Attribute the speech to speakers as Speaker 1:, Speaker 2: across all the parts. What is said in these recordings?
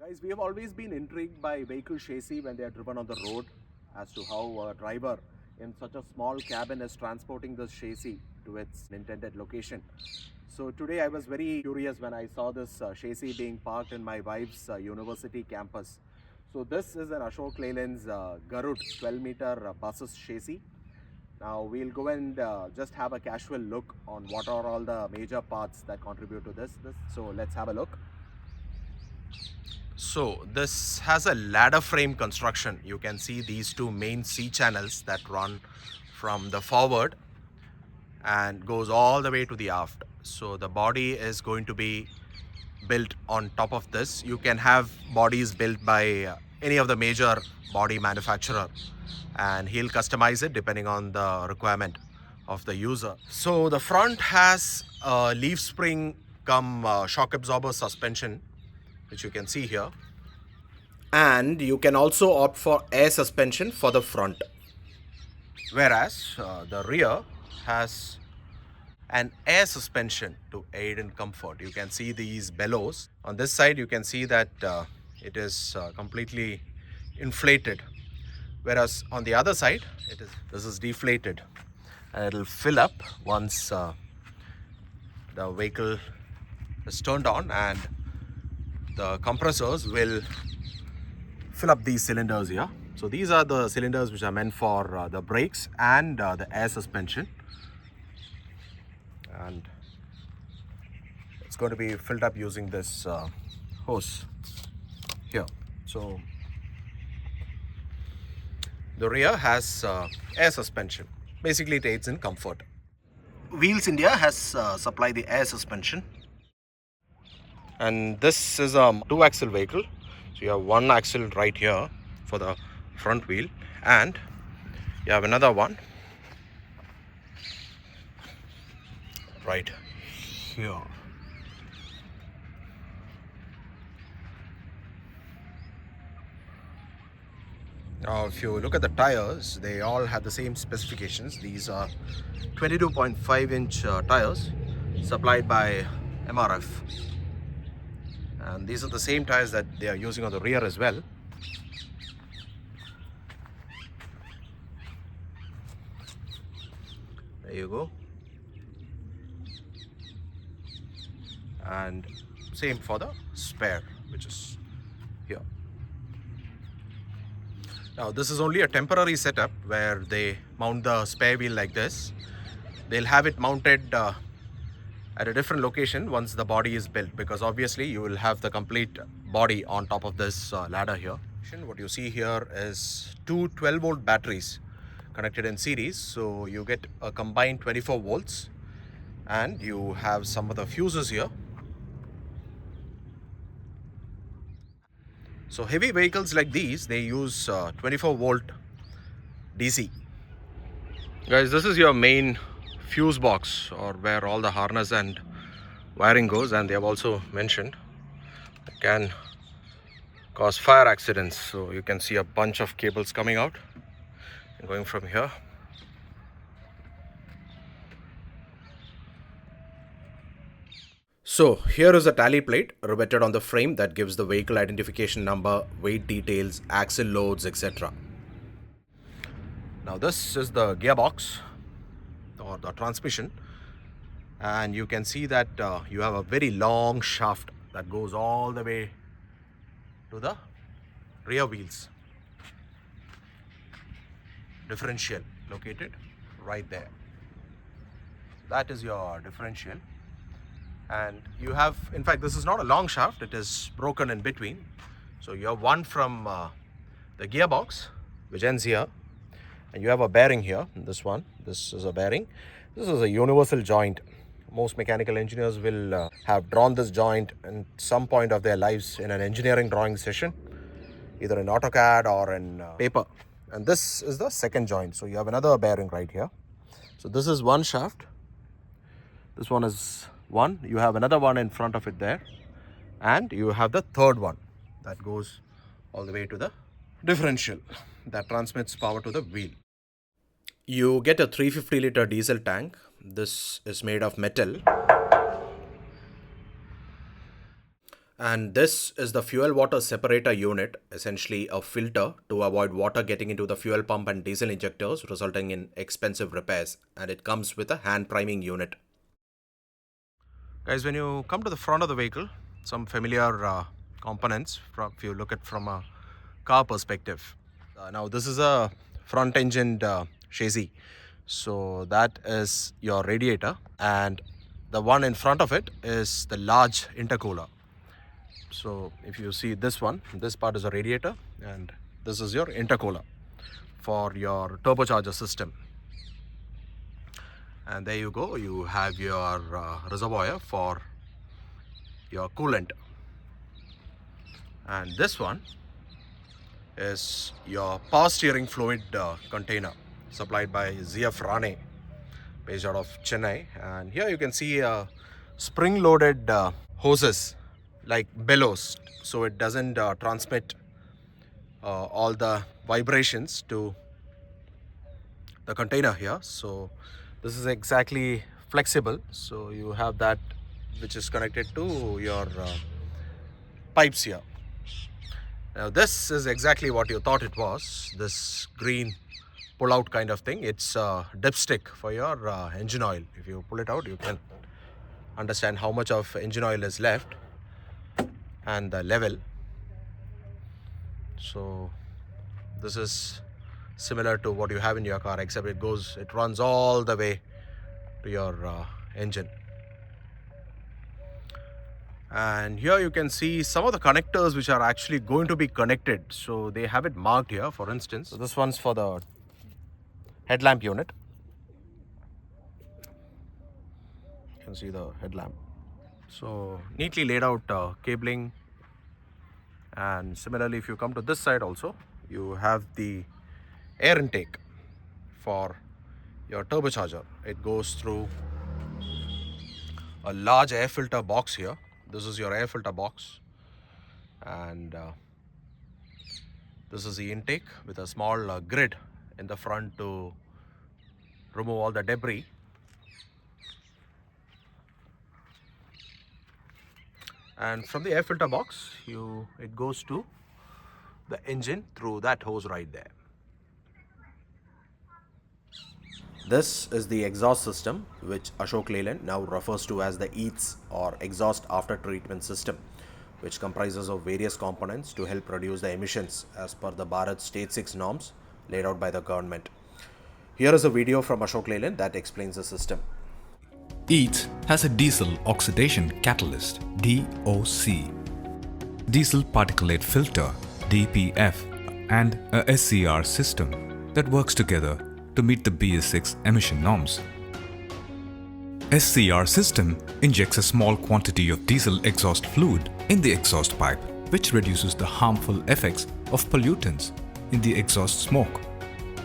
Speaker 1: Guys, we have always been intrigued by vehicle chassis when they are driven on the road as to how a driver in such a small cabin is transporting this chassis to its intended location. So today I was very curious when I saw this chassis being parked in my wife's university campus. So this is an Ashok Leyland's Garud 12m buses chassis. Now we'll go and just have a casual look on what are all the major parts that contribute to this. So let's have a look. So this has a ladder frame construction. You can see these two main C channels that run from the forward and goes all the way to the aft. So the body is going to be built on top of this. You can have bodies built by any of the major body manufacturer, and he'll customize it depending on the requirement of the user. So the front has a leaf spring cum shock absorber suspension, which you can see here, and you can also opt for air suspension for the front, whereas the rear has an air suspension to aid in comfort. You can see these bellows on this side. You can see that it is completely inflated, whereas on the other side this is deflated, and it will fill up once the vehicle is turned on, and the compressors will fill up these cylinders here. So these are the cylinders which are meant for the brakes and the air suspension, and it's going to be filled up using this hose here. So the rear has air suspension. Basically it aids in comfort. Wheels India has supplied the air suspension, and this is a 2-axle vehicle. So you have one axle right here for the front wheel, and you have another one right here. Now if you look at the tires, they all have the same specifications. These are 22.5-inch tires supplied by MRF, and these are the same tires that they are using on the rear as well. There you go. And same for the spare, which is here. Now this is only a temporary setup where they mount the spare wheel like this. They'll have it mounted at a different location once the body is built, because obviously you will have the complete body on top of this ladder here. What you see here is two 12-volt batteries connected in series, so you get a combined 24 volts, and you have some of the fuses here. So heavy vehicles like these, they use 24 volt DC. Guys, this is your main fuse box, or where all the harness and wiring goes, and they have also mentioned it can cause fire accidents. So you can see a bunch of cables coming out and going from here. So here is a tally plate riveted on the frame that gives the vehicle identification number, weight details, axle loads, etc. Now this is the gearbox or the transmission, and you can see that you have a very long shaft that goes all the way to the rear wheels. Differential located right there. That is your differential. And you have, in fact, this is not a long shaft, it is broken in between. So you have one from the gearbox, which ends here, and you have a bearing here. This is a bearing. This is a universal joint. Most mechanical engineers will have drawn this joint at some point of their lives in an engineering drawing session, either in AutoCAD or in paper. And this is the second joint. So you have another bearing right here. So this is one shaft. This one is one. You have another one in front of it there, and you have the third one that goes all the way to the differential that transmits power to the wheel. You get a 350-liter diesel tank. This is made of metal, And this is the fuel water separator unit, essentially a filter to avoid water getting into the fuel pump and diesel injectors, resulting in expensive repairs. And it comes with a hand priming unit. Guys, when you come to the front of the vehicle, some familiar components if you look at from a car perspective. Now this is a front engined chassis, so that is your radiator, and the one in front of it is the large intercooler. So if you see this one, this part is a radiator and this is your intercooler for your turbocharger system. And there you go, you have your reservoir for your coolant. And this one is your power steering fluid container supplied by ZF Rane, based out of Chennai. And here you can see spring loaded hoses like bellows, so it doesn't transmit all the vibrations to the container here. So this is exactly flexible, so you have that which is connected to your pipes here. Now this is exactly what you thought it was, this green pull out kind of thing. It's a dipstick for your engine oil. If you pull it out, you can understand how much of engine oil is left and the level. So this is similar to what you have in your car, except it runs all the way to your engine. And here you can see some of the connectors which are actually going to be connected, so they have it marked here. For instance, so this one's for the headlamp unit. You can see the headlamp, so neatly laid out cabling. And similarly, if you come to this side also, you have the air intake for your turbocharger. It goes through a large air filter box here. This is your air filter box, and this is the intake with a small grid in the front to remove all the debris. And from the air filter box, it goes to the engine through that hose right there. This is the exhaust system, which Ashok Leyland now refers to as the EATS, or exhaust after treatment system, which comprises of various components to help reduce the emissions as per the Bharat State 6 norms laid out by the government. Here is a video from Ashok Leyland that explains the system.
Speaker 2: EATS has a diesel oxidation catalyst (DOC), diesel particulate filter (DPF), and a SCR system that works together to meet the BS6 emission norms. SCR system injects a small quantity of diesel exhaust fluid in the exhaust pipe, which reduces the harmful effects of pollutants in the exhaust smoke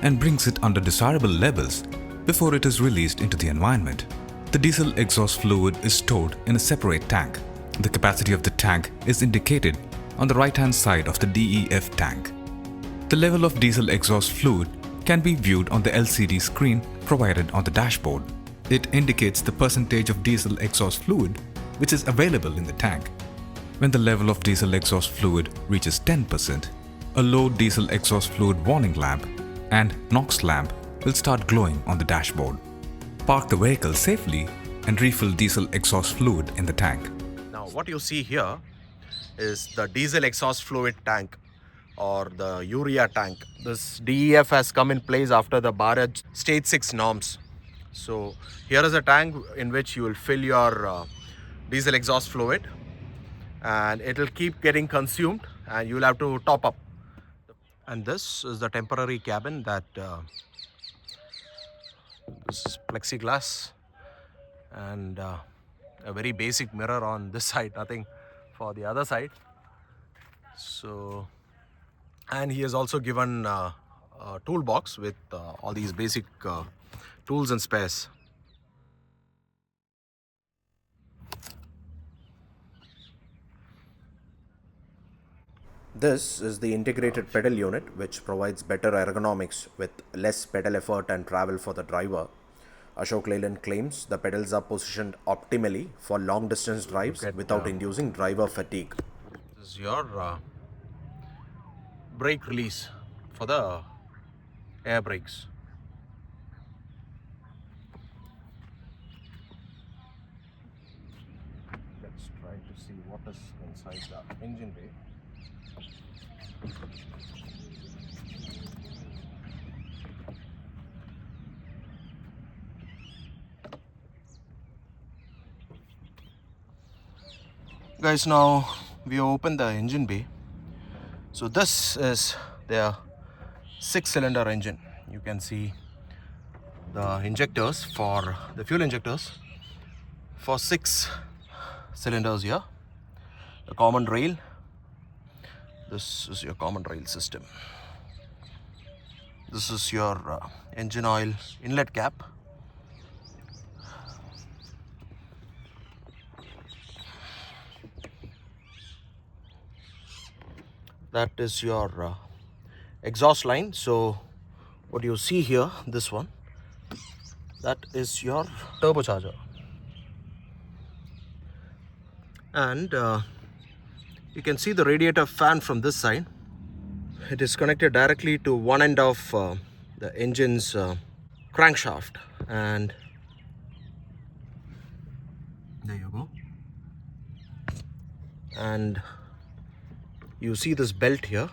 Speaker 2: and brings it under desirable levels before it is released into the environment. The diesel exhaust fluid is stored in a separate tank. The capacity of the tank is indicated on the right-hand side of the DEF tank. The level of diesel exhaust fluid can be viewed on the LCD screen provided on the dashboard. It indicates the percentage of diesel exhaust fluid which is available in the tank. When the level of diesel exhaust fluid reaches 10%, a low diesel exhaust fluid warning lamp and NOx lamp will start glowing on the dashboard. Park the vehicle safely and refill diesel exhaust fluid in the tank.
Speaker 1: Now what you see here is the diesel exhaust fluid tank, or the urea tank. This DEF has come in place after the Bharat State 6 norms. So here is a tank in which you will fill your diesel exhaust fluid, and it will keep getting consumed and you will have to top up. And this is the temporary cabin that this is plexiglass, and a very basic mirror on this side, nothing for the other side. So, and he has also given a toolbox with all these basic tools and spares. This is the integrated pedal unit, which provides better ergonomics with less pedal effort and travel for the driver. Ashok Leyland claims the pedals are positioned optimally for long distance drives without inducing driver fatigue. This is your brake release for the air brakes. Let's try to see what is inside the engine bay. Guys, now we open the engine bay. So this is their 6-cylinder engine. You can see the injectors for the fuel injectors for 6 cylinders here. The common rail. This is your common rail system. This is your engine oil inlet cap. That is your exhaust line. So what you see here, this one, that is your turbocharger. And you can see the radiator fan from this side. It is connected directly to one end of the engine's crankshaft, and there you go. And you see this belt here,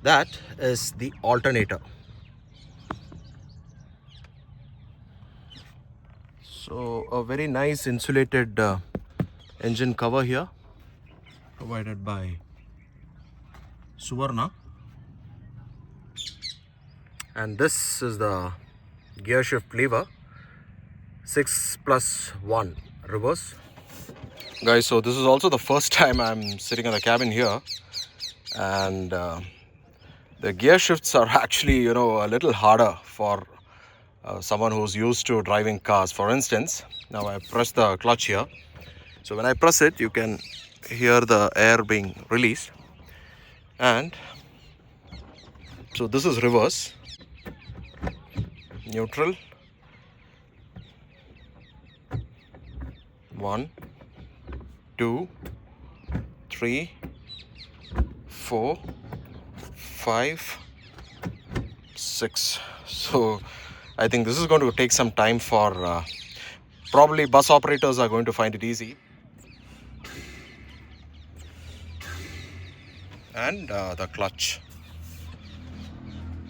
Speaker 1: that is the alternator. So a very nice insulated engine cover here, provided by Suvarna. And this is the gear shift lever, 6+1 reverse. Guys, so this is also the first time I'm sitting in the cabin here, and the gear shifts are actually, a little harder for someone who's used to driving cars. For instance, now I press the clutch here. So when I press it, you can hear the air being released. And so this is reverse, neutral, 1, 2, 3, 4, 5, 6. So I think this is going to take some time for probably bus operators are going to find it easy. And the clutch.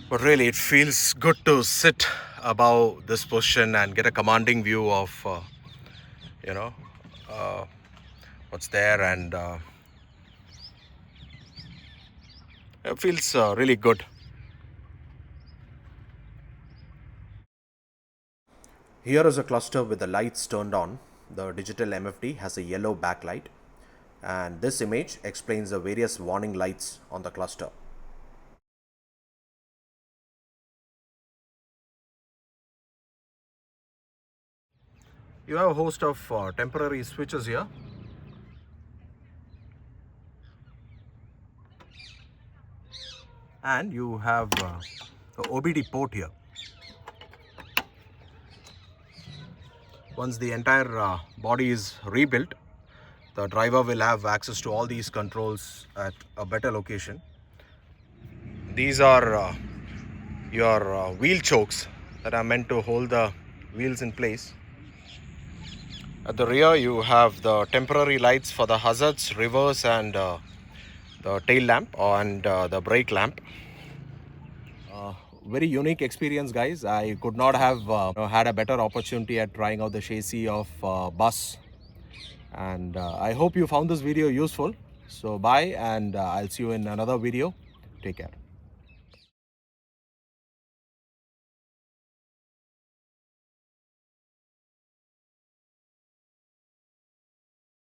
Speaker 1: But really, it feels good to sit above this position and get a commanding view of, what's there, and it feels really good. Here is a cluster with the lights turned on. The digital MFD has a yellow backlight, and this image explains the various warning lights on the cluster. You have a host of temporary switches here. And you have the OBD port here. Once the entire body is rebuilt, the driver will have access to all these controls at a better location. These are your wheel chokes that are meant to hold the wheels in place. At the rear, you have the temporary lights for the hazards, reverse, and the tail lamp and the brake lamp. Very unique experience, guys. I could not have had a better opportunity at trying out the chassis of bus. And I hope you found this video useful. So bye, and I'll see you in another video. Take care.